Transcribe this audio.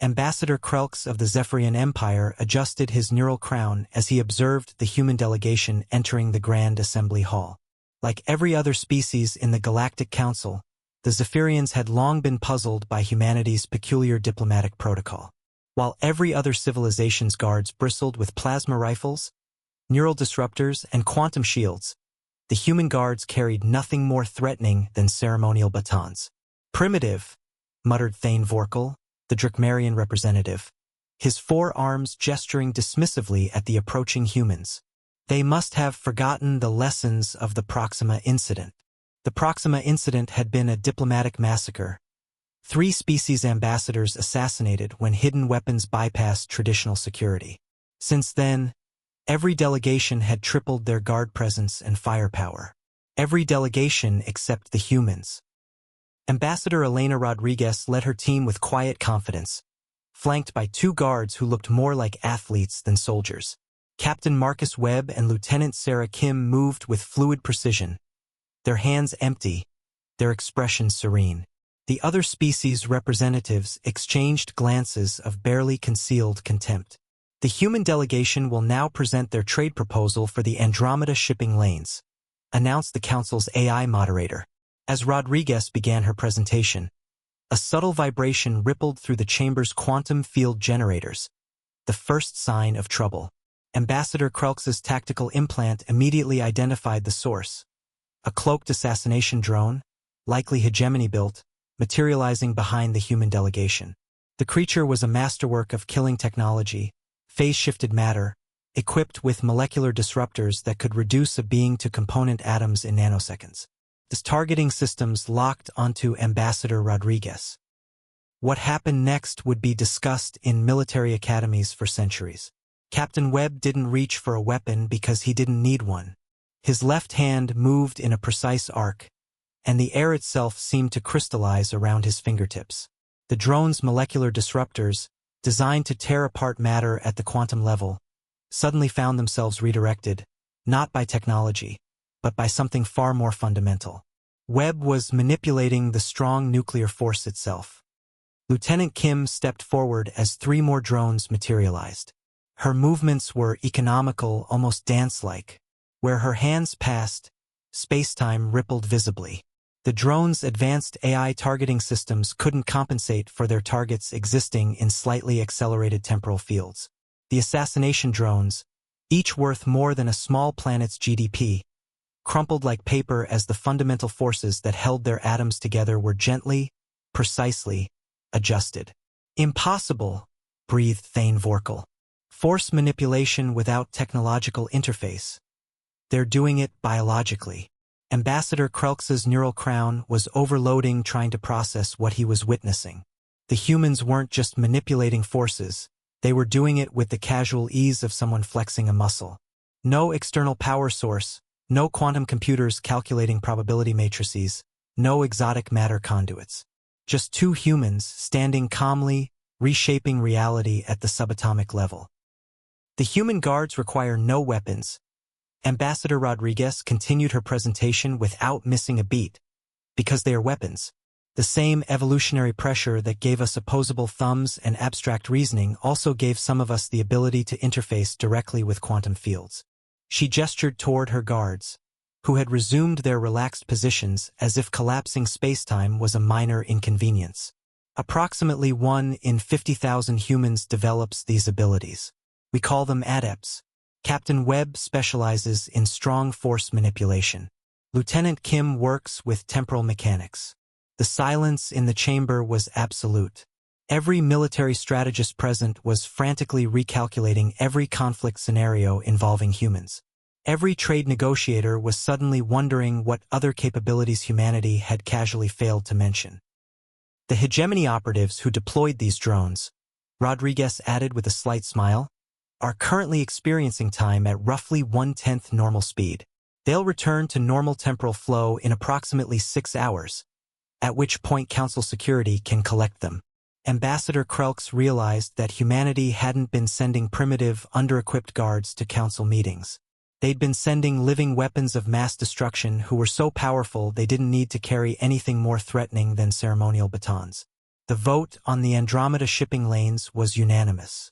Ambassador Krelks of the Zephyrian Empire adjusted his neural crown as he observed the human delegation entering the Grand Assembly Hall. Like every other species in the Galactic Council, the Zephyrians had long been puzzled by humanity's peculiar diplomatic protocol. While every other civilization's guards bristled with plasma rifles, neural disruptors, and quantum shields, the human guards carried nothing more threatening than ceremonial batons. "Primitive," muttered Thane Vorkel, the Drakmarian representative, his forearms gesturing dismissively at the approaching humans. They must have forgotten the lessons of the Proxima incident. The Proxima incident had been a diplomatic massacre. 3 species ambassadors assassinated when hidden weapons bypassed traditional security. Since then, every delegation had tripled their guard presence and firepower. Every delegation except the humans. Ambassador Elena Rodriguez led her team with quiet confidence, flanked by 2 guards who looked more like athletes than soldiers. Captain Marcus Webb and Lieutenant Sarah Kim moved with fluid precision, their hands empty, their expressions serene. The other species' representatives exchanged glances of barely concealed contempt. The human delegation will now present their trade proposal for the Andromeda shipping lanes, announced the Council's AI moderator. As Rodriguez began her presentation, a subtle vibration rippled through the chamber's quantum field generators, the first sign of trouble. Ambassador Krelks' tactical implant immediately identified the source. A cloaked assassination drone, likely hegemony-built, materializing behind the human delegation. The creature was a masterwork of killing technology, phase-shifted matter, equipped with molecular disruptors that could reduce a being to component atoms in nanoseconds. The targeting systems locked onto Ambassador Rodriguez. What happened next would be discussed in military academies for centuries. Captain Webb didn't reach for a weapon because he didn't need one. His left hand moved in a precise arc, and the air itself seemed to crystallize around his fingertips. The drone's molecular disruptors, designed to tear apart matter at the quantum level, suddenly found themselves redirected, not by technology, but by something far more fundamental. Webb was manipulating the strong nuclear force itself. Lieutenant Kim stepped forward as 3 more drones materialized. Her movements were economical, almost dance-like. Where her hands passed, space-time rippled visibly. The drones' advanced AI targeting systems couldn't compensate for their targets existing in slightly accelerated temporal fields. The assassination drones, each worth more than a small planet's GDP, crumpled like paper as the fundamental forces that held their atoms together were gently, precisely, adjusted. "Impossible," breathed Thane Vorkel. "Force manipulation without technological interface. They're doing it biologically." Ambassador Krelks' neural crown was overloading trying to process what he was witnessing. The humans weren't just manipulating forces, they were doing it with the casual ease of someone flexing a muscle. No external power source, no quantum computers calculating probability matrices, no exotic matter conduits. Just 2 humans standing calmly, reshaping reality at the subatomic level. The human guards require no weapons. Ambassador Rodriguez continued her presentation without missing a beat, because they are weapons. The same evolutionary pressure that gave us opposable thumbs and abstract reasoning also gave some of us the ability to interface directly with quantum fields. She gestured toward her guards, who had resumed their relaxed positions as if collapsing spacetime was a minor inconvenience. Approximately 1 in 50,000 humans develops these abilities. We call them adepts. Captain Webb specializes in strong force manipulation. Lieutenant Kim works with temporal mechanics. The silence in the chamber was absolute. Every military strategist present was frantically recalculating every conflict scenario involving humans. Every trade negotiator was suddenly wondering what other capabilities humanity had casually failed to mention. The hegemony operatives who deployed these drones, Rodriguez added with a slight smile, are currently experiencing time at roughly 1/10 normal speed. They'll return to normal temporal flow in approximately 6 hours, at which point Council security can collect them. Ambassador Krelks realized that humanity hadn't been sending primitive, under-equipped guards to Council meetings. They'd been sending living weapons of mass destruction who were so powerful they didn't need to carry anything more threatening than ceremonial batons. The vote on the Andromeda shipping lanes was unanimous.